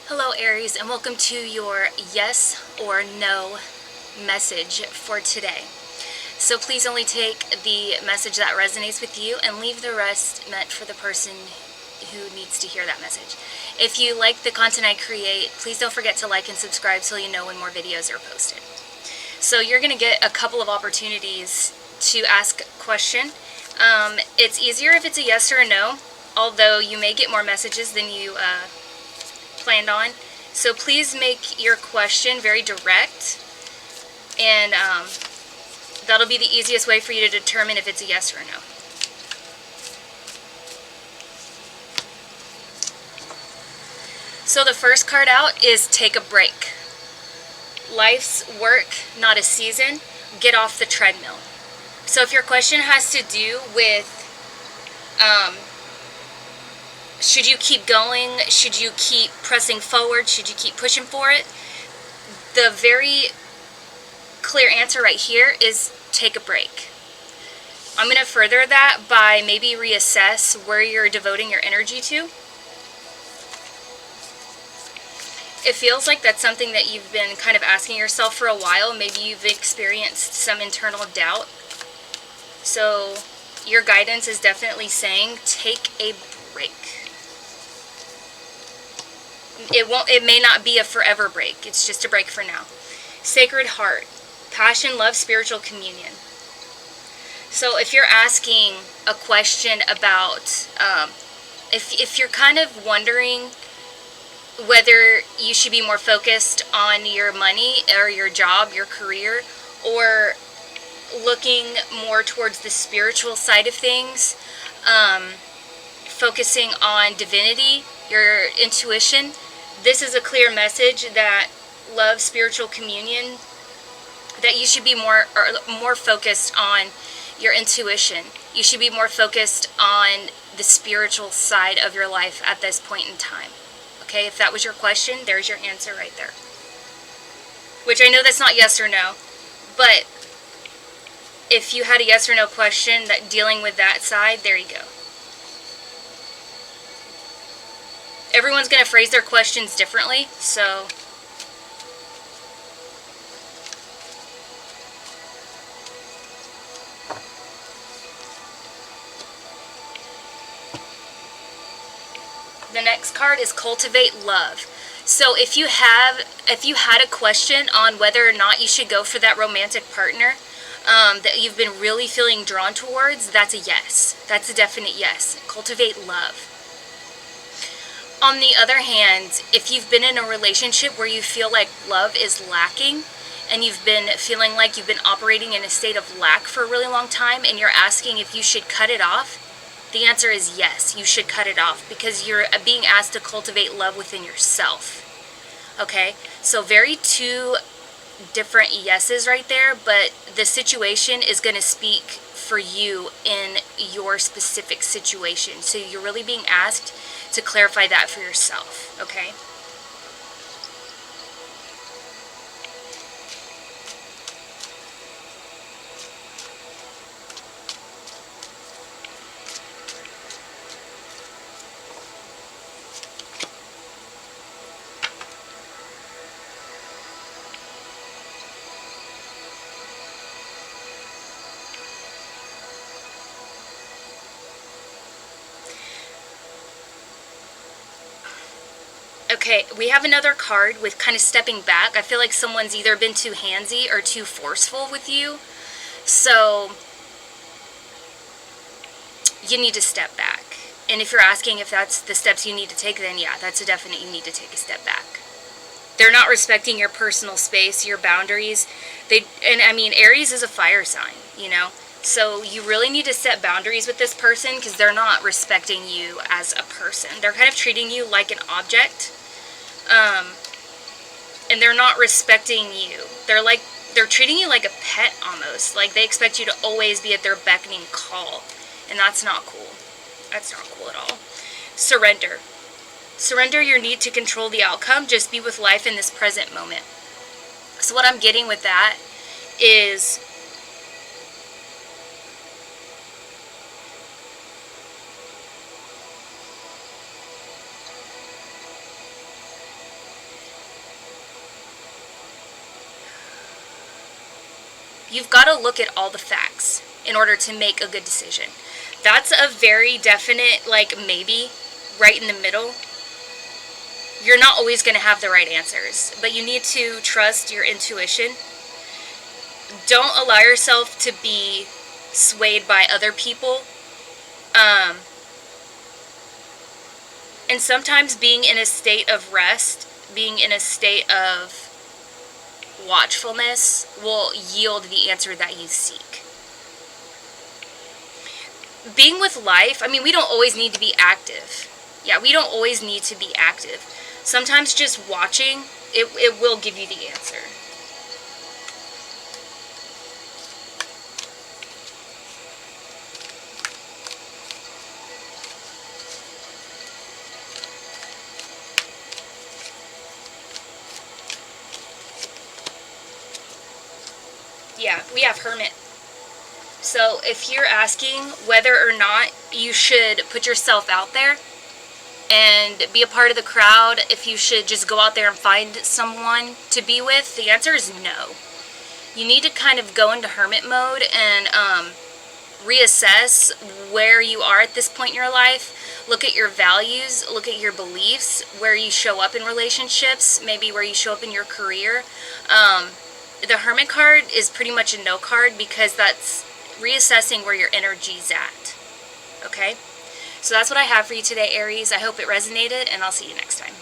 Hello Aries, and welcome to your yes or no message for today. So please only take the message that resonates with you and leave the rest meant for the person who needs to hear that message. If you like the content I create, please don't forget to like and subscribe so you know when more videos are posted. So you're going to get a couple of opportunities to ask a question. It's easier if it's a yes or a no, although you may get more messages than you planned on. So please make your question very direct, and that'll be the easiest way for you to determine if it's a yes or a no. So the first card out is take a break. Life's work, not a season. Get off the treadmill. So if your question has to do with should you keep going? Should you keep pressing forward? Should you keep pushing for it? The very clear answer right here is take a break. I'm going to further that by maybe reassess where you're devoting your energy to. It feels like that's something that you've been kind of asking yourself for a while. Maybe you've experienced some internal doubt. So your guidance is definitely saying take a break. It may not be a forever break. It's just a break for now. Sacred Heart. Passion, love, spiritual communion. So if you're asking a question about, if you're kind of wondering whether you should be more focused on your money or your job, your career, or looking more towards the spiritual side of things, focusing on divinity, your intuition, this is a clear message that love, spiritual communion, that you should be more focused on your intuition. You should be more focused on the spiritual side of your life at this point in time. Okay, if that was your question, there's your answer right there. Which I know that's not yes or no, but if you had a yes or no question that dealing with that side, there you go. Everyone's going to phrase their questions differently, so the next card is Cultivate Love. So if you had a question on whether or not you should go for that romantic partner that you've been really feeling drawn towards, that's a yes. That's a definite yes. Cultivate love. On the other hand, if you've been in a relationship where you feel like love is lacking, and you've been feeling like you've been operating in a state of lack for a really long time, and you're asking if you should cut it off, the answer is yes, you should cut it off, because you're being asked to cultivate love within yourself. Okay? So very two different yeses right there, but the situation is going to speak for you in your specific situation. So you're really being asked to clarify that for yourself, okay? Okay, we have another card with kind of stepping back. I feel like someone's either been too handsy or too forceful with you. So you need to step back. And if you're asking if that's the steps you need to take, then yeah, that's a definite you need to take a step back. They're not respecting your personal space, your boundaries. And I mean, Aries is a fire sign, you know? So you really need to set boundaries with this person because they're not respecting you as a person. They're kind of treating you like an object. And they're not respecting you. They're treating you like a pet almost. Like they expect you to always be at their beckoning call. And that's not cool. That's not cool at all. Surrender. Surrender your need to control the outcome. Just be with life in this present moment. So what I'm getting with that is You've got to look at all the facts in order to make a good decision. That's a very definite, like, maybe, right in the middle. You're not always going to have the right answers, but you need to trust your intuition. Don't allow yourself to be swayed by other people. And sometimes being in a state of rest, being in a state of watchfulness will yield the answer that you seek. Being with life, I mean, we don't always need to be active. Yeah, we don't always need to be active. Sometimes just watching, it will give you the answer. Yeah, we have hermit. So if you're asking whether or not you should put yourself out there and be a part of the crowd, if you should just go out there and find someone to be with, the answer is no. You need to kind of go into hermit mode and reassess where you are at this point in your life. Look at your values, look at your beliefs, where you show up in relationships, maybe where you show up in your career. The hermit card is pretty much a no card because that's reassessing where your energy's at. Okay? So that's what I have for you today, Aries. I hope it resonated, and I'll see you next time.